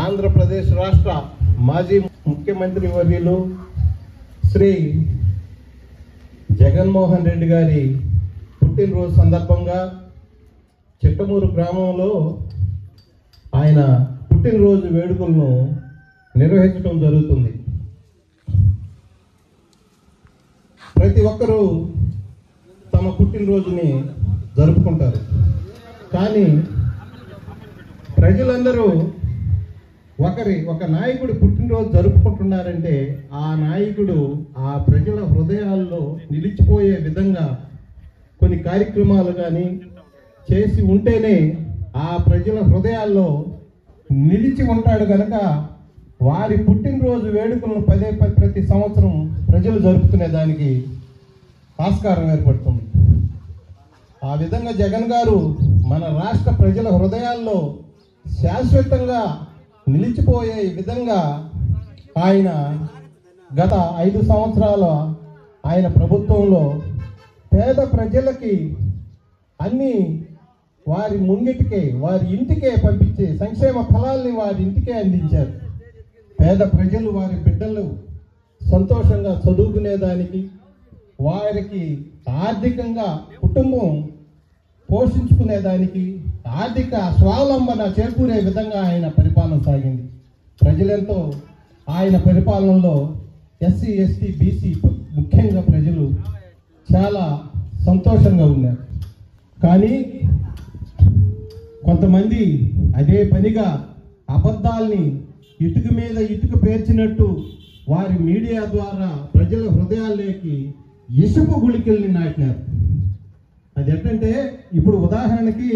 ఆంధ్రప్రదేశ్ రాష్ట్ర మాజీ ముఖ్యమంత్రి వర్యులు శ్రీ జగన్మోహన్ రెడ్డి గారి పుట్టినరోజు సందర్భంగా చిట్టమూరు గ్రామంలో ఆయన పుట్టినరోజు వేడుకలను నిర్వహించడం జరుగుతుంది. ప్రతి ఒక్కరూ తమ పుట్టినరోజుని జరుపుకుంటారు. కానీ ప్రజలందరూ ఒక నాయకుడు పుట్టినరోజు జరుపుకుంటున్నారంటే ఆ నాయకుడు ఆ ప్రజల హృదయాల్లో నిలిచిపోయే విధంగా కొన్ని కార్యక్రమాలు కానీ చేసి ఉంటేనే ఆ ప్రజల హృదయాల్లో నిలిచి ఉంటాడు కనుక వారి పుట్టినరోజు వేడుకలను ప్రతి సంవత్సరం ప్రజలు జరుపుకునే దానికి ఆస్కారం ఏర్పడుతుంది. ఆ విధంగా జగన్ గారు మన రాష్ట్ర ప్రజల హృదయాల్లో శాశ్వతంగా నిలిచిపోయే విధంగా ఆయన గత 5 సంవత్సరాల ఆయన ప్రభుత్వంలో పేద ప్రజలకి అన్ని వారి ముంగిటికే వారి ఇంటికే పంపించే సంక్షేమ ఫలాల్ని వారి ఇంటికే అందించారు. పేద ప్రజలు వారి బిడ్డలు సంతోషంగా చదువుకునేదానికి వారికి ఆర్థికంగా కుటుంబం పోషించుకునేదానికి ఆర్థిక స్వావలంబన చేకూరే విధంగా ఆయన పరిపాలన సాగింది. ప్రజలెంతో ఆయన పరిపాలనలో ఎస్సీ ఎస్టీ బీసీ ముఖ్యంగా ప్రజలు చాలా సంతోషంగా ఉన్నారు. కానీ కొంతమంది అదే పనిగా అబద్ధాల్ని ఇటుక మీద ఇటుక పేర్చినట్టు వారి మీడియా ద్వారా ప్రజల హృదయాల్లోకి ఇసుపు గుళికల్ని నాటినారు. అది ఎట్టంటే ఇప్పుడు ఉదాహరణకి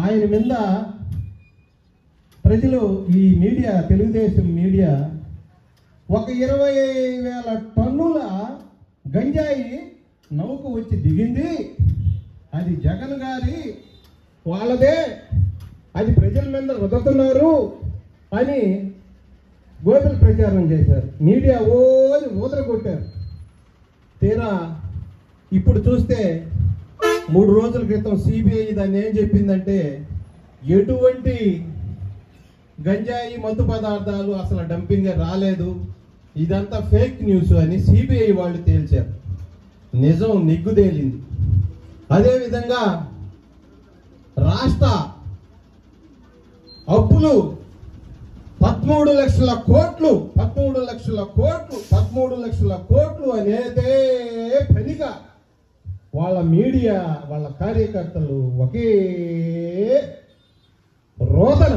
ఆయన మీద ప్రజలు ఈ మీడియా తెలుగుదేశం మీడియా ఒక 20,000 టన్నుల గంజాయి నౌక వచ్చి దిగింది, అది జగన్ గారి వాళ్ళదే, అది ప్రజల మీద రుదుతున్నారు అని గోపిల్ ప్రచారం చేశారు. మీడియా ఊదర కొట్టారు. తీరా ఇప్పుడు చూస్తే 3 రోజుల క్రితం సిబిఐ దాన్ని ఏం చెప్పిందంటే ఎటువంటి గంజాయి మత్తు పదార్థాలు అసలు డంపింగ్ రాలేదు, ఇదంతా ఫేక్ న్యూస్ అని సిబిఐ వాళ్ళు తేల్చారు. నిజం నిగ్గుదేలింది. అదేవిధంగా రాష్ట్ర అప్పులు 13 లక్షల కోట్లు అనేదే పనిగా వాళ్ళ మీడియా వాళ్ళ కార్యకర్తలు ఒకే రోదన.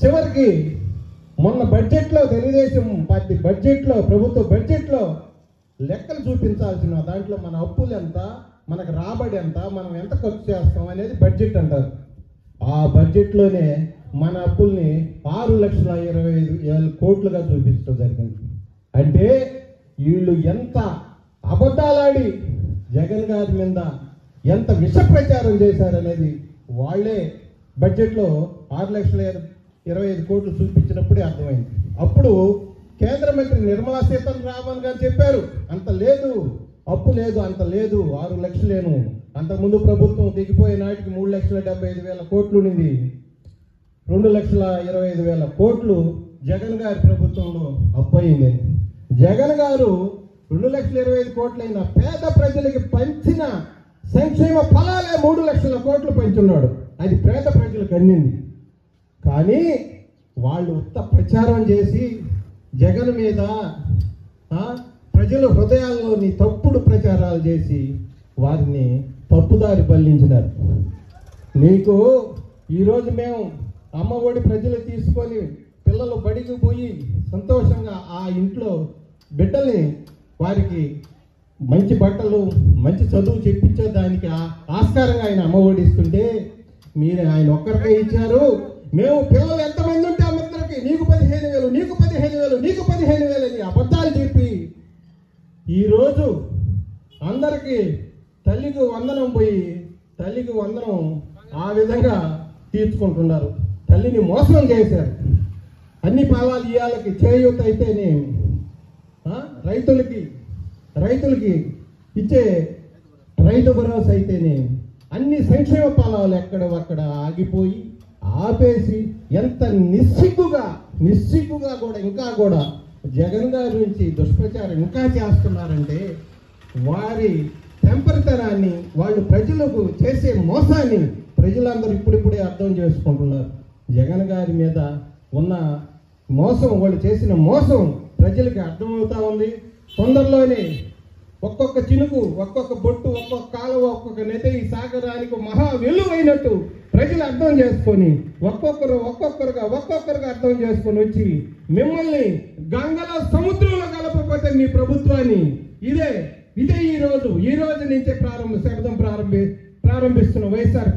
చివరికి మొన్న బడ్జెట్లో తెలుగుదేశం పార్టీ బడ్జెట్లో ప్రభుత్వ బడ్జెట్లో లెక్కలు చూపించాల్సిన దాంట్లో మన అప్పులు ఎంత, మనకు రాబడి ఎంత, మనం ఎంత ఖర్చు చేస్తాం అనేది బడ్జెట్ అంటారు. ఆ బడ్జెట్లోనే మన అప్పుల్ని 6,25,000 కోట్లుగా చూపించడం జరిగింది. అంటే వీళ్ళు ఎంత అబద్ధాలాడి జగన్ గారి మీద ఎంత విష ప్రచారం చేశారనేది వాళ్ళే బడ్జెట్లో 6,25,000 కోట్లు చూపించినప్పుడే అర్థమైంది. అప్పుడు కేంద్ర మంత్రి నిర్మలా సీతారామన్ గారు చెప్పారు, అంత లేదు, అప్పు లేదు, అంత లేదు, 6 లక్షలేను. అంతకుముందు ప్రభుత్వం దిగిపోయే నాటికి 3,75,000 కోట్లు ఉండింది. 2,25,000 కోట్లు జగన్ గారి ప్రభుత్వంలో అప్పు అయింది. జగన్ గారు 2,25,000 కోట్లైన పేద ప్రజలకి పంచిన సంక్షేమ ఫలాలే 3 లక్షల కోట్లు పంచున్నాడు. అది పేద ప్రజలకు అందింది. కానీ వాళ్ళు ఉత్త ప్రచారం చేసి జగన్ మీద ప్రజల హృదయాల్లోని తప్పుడు ప్రచారాలు చేసి వారిని తప్పుదారి పల్లించినారు. నీకు ఈరోజు మేము అమ్మ ఒడి ప్రజలు తీసుకొని పిల్లలు బడికి పోయి సంతోషంగా ఆ ఇంట్లో బిడ్డల్ని వారికి మంచి బట్టలు మంచి చదువు చెప్పించే దానికి ఆస్కారంగా ఆయన అమ్మఒడి ఇస్తుంటే మీరు ఆయన ఒక్కరికే ఇచ్చారు. మేము పిల్లలు ఎంతమంది ఉంటే అందరికి నీకు 15,000 నీకు 15,000 నీకు 15,000 అని అబద్ధాలు చెప్పి ఈరోజు అందరికీ తల్లికి వందనం పోయి తల్లికి వందనం ఆ విధంగా తీర్చుకుంటున్నారు. తల్లిని మోసం చేశారు. అన్ని ఫలాలు ఇయ్యాలకి చేయూత అయితేనే రైతులకి ఇచ్చే రైతు భరోసా అయితేనే అన్ని సంక్షేమ ఫలాలు ఎక్కడక్కడ ఆగిపోయి ఆపేసి ఎంత నిస్సిగ్గుగా కూడా జగన్ గారి నుంచి దుష్ప్రచారం ఇంకా చేస్తున్నారంటే వారి టెంపరితనాన్ని వాళ్ళు ప్రజలకు చేసే మోసాన్ని ప్రజలందరూ ఇప్పుడిప్పుడే అర్థం చేసుకుంటున్నారు. జగన్ గారి మీద ఉన్న మోసం, వాళ్ళు చేసిన మోసం ప్రజలకి అర్థమవుతా ఉంది. తొందరలోనే ఒక్కొక్క చినుకు, ఒక్కొక్క బొట్టు, ఒక్కొక్క కాలువ, ఒక్కొక్క నది ఈ సాగరానికి మహా వెలువైనట్టు ప్రజలు అర్థం చేసుకొని ఒక్కొక్కరుగా అర్థం చేసుకొని వచ్చి మిమ్మల్ని గంగలో సముద్రంలో కలపకపోతే మీ ప్రభుత్వాన్ని ఇదే ఈ రోజు నుంచే ప్రారంభిస్తున్న వైఎస్ఆర్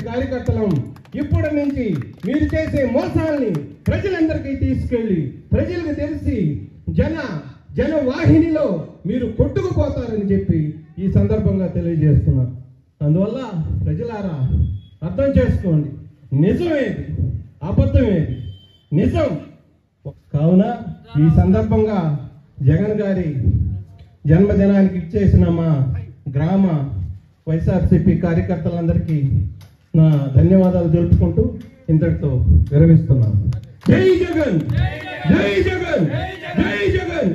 కార్యకర్తలం ఇప్పటి నుంచి మీరు చేసే మోసాల్ని ప్రజలందరికీ తీసుకెళ్ళి ప్రజలకు తెలిసి జన వాహినిలో మీరు కొట్టుకుపోతారని చెప్పి ఈ సందర్భంగా తెలియజేస్తున్నారు. అందువల్ల ప్రజలారా అర్థం చేసుకోండి, నిజమేది అబద్ధమేది నిజం. కావున ఈ సందర్భంగా జగన్ గారి జన్మదినానికి ఇచ్చేసిన మా గ్రామ వైఎస్ఆర్సీపీ కార్యకర్తలందరికీ నా ధన్యవాదాలు తెలుపుకుంటూ ఇంతటితో విరమిస్తున్నాను. జై జగన్, జై జగన్, జై జగన్.